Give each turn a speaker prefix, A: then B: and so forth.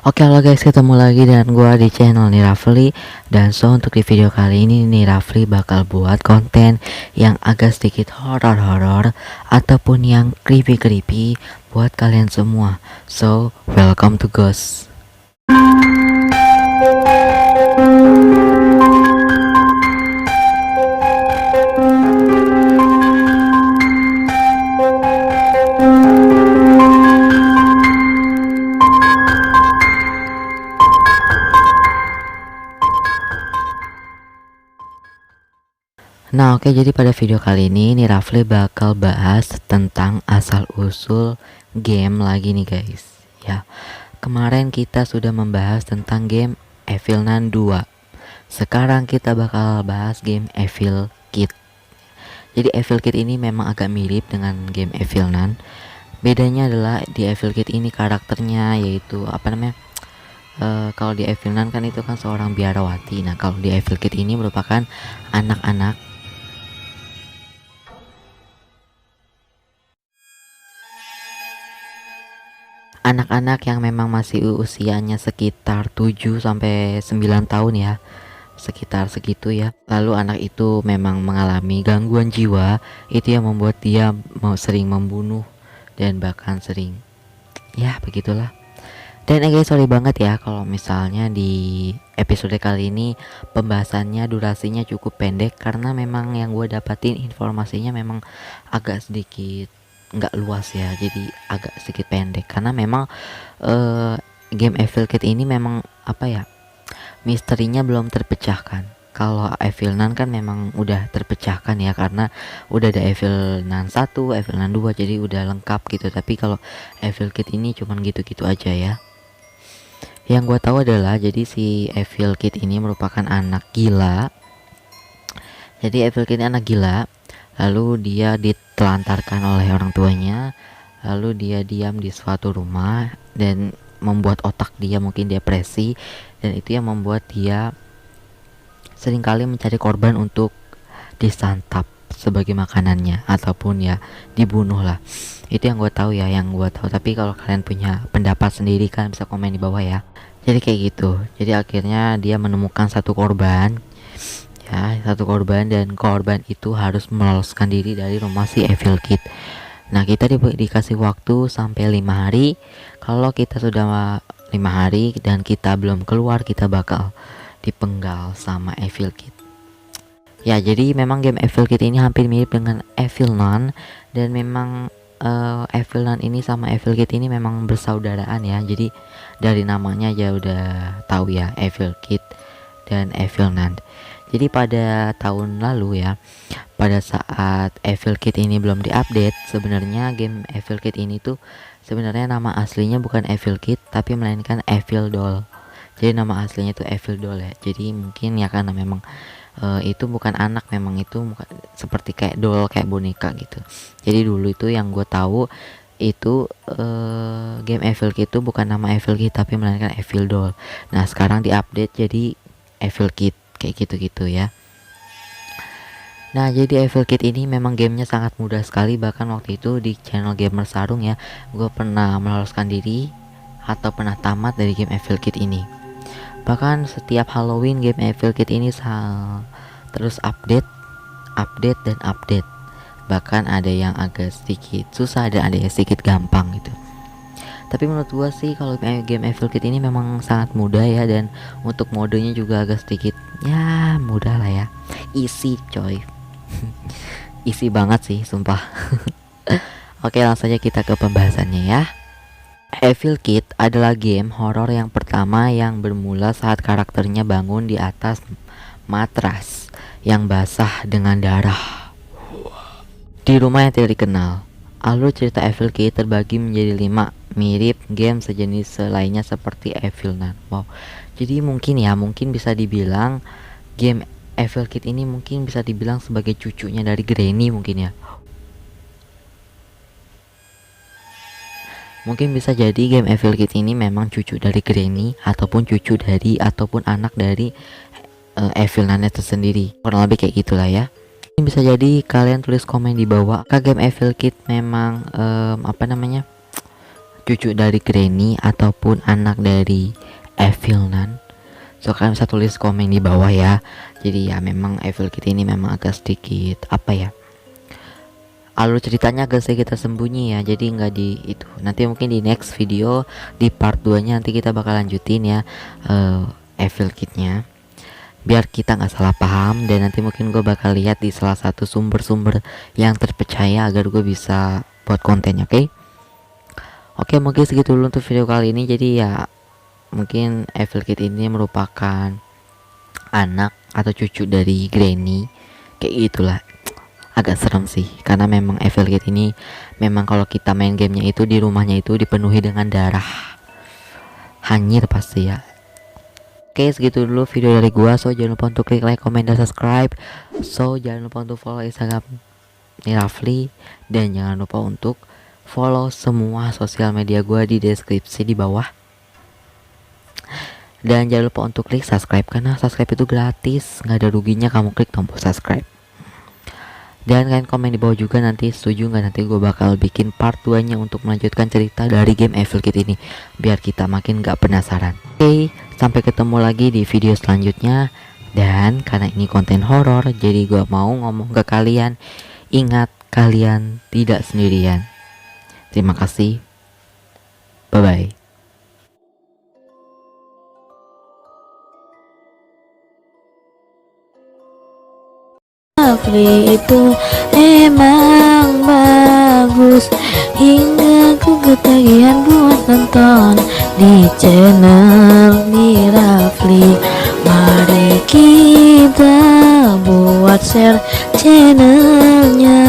A: Oke, halo guys, ketemu lagi dengan gua di channel nih Rafli. Dan untuk di video kali ini nih Rafli bakal buat konten yang agak sedikit horor-horor ataupun yang creepy-creepy buat kalian semua. So, welcome to Ghost. Nah, oke, jadi pada video kali ini nih Rafli bakal bahas tentang asal usul game lagi nih guys. Ya, kemarin kita sudah membahas tentang game Evil Nun 2. Sekarang kita bakal bahas game Evil Kid. Jadi Evil Kid ini memang agak mirip dengan game Evil Nun. Bedanya adalah di Evil Kid ini karakternya yaitu kalau di Evil Nun kan itu kan seorang biarawati. Nah, kalau di Evil Kid ini merupakan anak-anak yang memang masih usianya sekitar 7 sampai 9 tahun ya. Sekitar segitu ya. Lalu anak itu memang mengalami gangguan jiwa, itu yang membuat dia sering membunuh dan bahkan sering ya begitulah. Dan guys, sorry banget ya kalau misalnya di episode kali ini pembahasannya durasinya cukup pendek karena memang yang gue dapatin informasinya memang agak sedikit nggak luas ya, jadi agak sedikit pendek karena memang game Evil Kid ini memang misterinya belum terpecahkan. Kalau Evil Nun kan memang udah terpecahkan ya karena udah ada Evil Nun 1, Evil Nun 2, jadi udah lengkap gitu. Tapi kalau Evil Kid ini cuman gitu-gitu aja ya. Yang gue tahu adalah jadi si Evil Kid ini merupakan anak gila. Jadi Evil Kid ini anak gila, lalu dia ditelantarkan oleh orang tuanya, lalu dia diam di suatu rumah dan membuat otak dia mungkin depresi, dan itu yang membuat dia seringkali mencari korban untuk disantap sebagai makanannya ataupun ya dibunuh lah. Itu yang gue tahu ya, yang gue tahu. Tapi kalau kalian punya pendapat sendiri kan bisa komen di bawah ya. Jadi kayak gitu. Jadi akhirnya dia menemukan satu korban ya, dan korban itu harus meloloskan diri dari rumah si Evil Kid. Nah, kita dikasih waktu sampai 5 hari. Kalau kita sudah 5 hari dan kita belum keluar, kita bakal dipenggal sama Evil Kid. Ya, jadi memang game Evil Kid ini hampir mirip dengan Evil Nun, dan memang Evil Nun ini sama Evil Kid ini memang bersaudaraan ya. Jadi dari namanya aja udah tahu ya, Evil Kid dan Evil Nun. Jadi pada tahun lalu ya, pada saat Evil Kid ini belum diupdate, sebenarnya game Evil Kid ini tuh sebenarnya nama aslinya bukan Evil Kid tapi melainkan Evil Doll. Jadi nama aslinya tuh Evil Doll ya. Jadi mungkin ya karena memang itu bukan anak, memang itu seperti kayak doll, kayak boneka gitu. Jadi dulu itu yang gue tahu itu game Evil Kid itu bukan nama Evil Kid tapi melainkan Evil Doll. Nah, sekarang diupdate jadi Evil Kid kayak gitu-gitu ya. Nah, jadi Evil Kid ini memang gamenya sangat mudah sekali. Bahkan waktu itu di channel Gamer Sarung ya, gue pernah meloloskan diri atau pernah tamat dari game Evil Kid ini. Bahkan setiap Halloween game Evil Kid ini terus update dan update. Bahkan ada yang agak sedikit susah dan ada yang sedikit gampang gitu. Tapi menurut gua sih kalau game Evil Kid ini memang sangat mudah ya, dan untuk modenya juga agak sedikit ya mudah lah ya. Easy coy. Easy banget sih sumpah. Oke, langsung saja kita ke pembahasannya ya. Evil Kid adalah game horor yang pertama yang bermula saat karakternya bangun di atas matras yang basah dengan darah di rumah yang tidak dikenal. Alur cerita Evil Kid terbagi menjadi 5, mirip game sejenis lainnya seperti Evil Nun. Wow. Jadi mungkin bisa dibilang game Evil Kid ini mungkin bisa dibilang sebagai cucunya dari Granny mungkin ya. Mungkin bisa jadi game Evil Kid ini memang cucu dari Granny ataupun anak dari Evil Nun itu sendiri. Kurang lebih kayak gitulah ya. Bisa jadi kalian tulis komen di bawah, apakah game Evil Kid memang cucu dari Granny ataupun anak dari Evil Nun. So kalian bisa tulis komen di bawah ya. Jadi ya memang Evil Kid ini memang agak sedikit apa ya, alur ceritanya agak sedikit tersembunyi ya, jadi nggak di itu. Nanti mungkin di next video di part 2 nya nanti kita bakal lanjutin ya Evil Kid-nya, biar kita nggak salah paham. Dan nanti mungkin gue bakal lihat di salah satu sumber-sumber yang terpercaya agar gue bisa buat kontennya. Oke, mungkin segitu dulu untuk video kali ini. Jadi ya mungkin Evil Kid ini merupakan anak atau cucu dari Granny, kayak gitulah. Agak serem sih, karena memang Evil Kid ini memang kalau kita main gamenya itu di rumahnya itu dipenuhi dengan darah, hanyir pasti ya. Oke, segitu dulu video dari gua. So jangan lupa untuk klik like, comment, dan subscribe. So jangan lupa untuk follow Instagram Rafli, dan jangan lupa untuk follow semua sosial media gua di deskripsi di bawah. Dan jangan lupa untuk klik subscribe, karena subscribe itu gratis, nggak ada ruginya kamu klik tombol subscribe. Dan kalian komen di bawah juga nanti setuju nggak nanti gue bakal bikin part 2 nya untuk melanjutkan cerita dari game Evil Kid ini, biar kita makin nggak penasaran. Oke, sampai ketemu lagi di video selanjutnya. Dan karena ini konten horor, jadi gue mau ngomong ke kalian, ingat kalian tidak sendirian. Terima kasih, bye bye.
B: Rafli itu emang bagus, hingga ku ketagihan buat nonton di channel di Rafli. Mari kita buat share channelnya.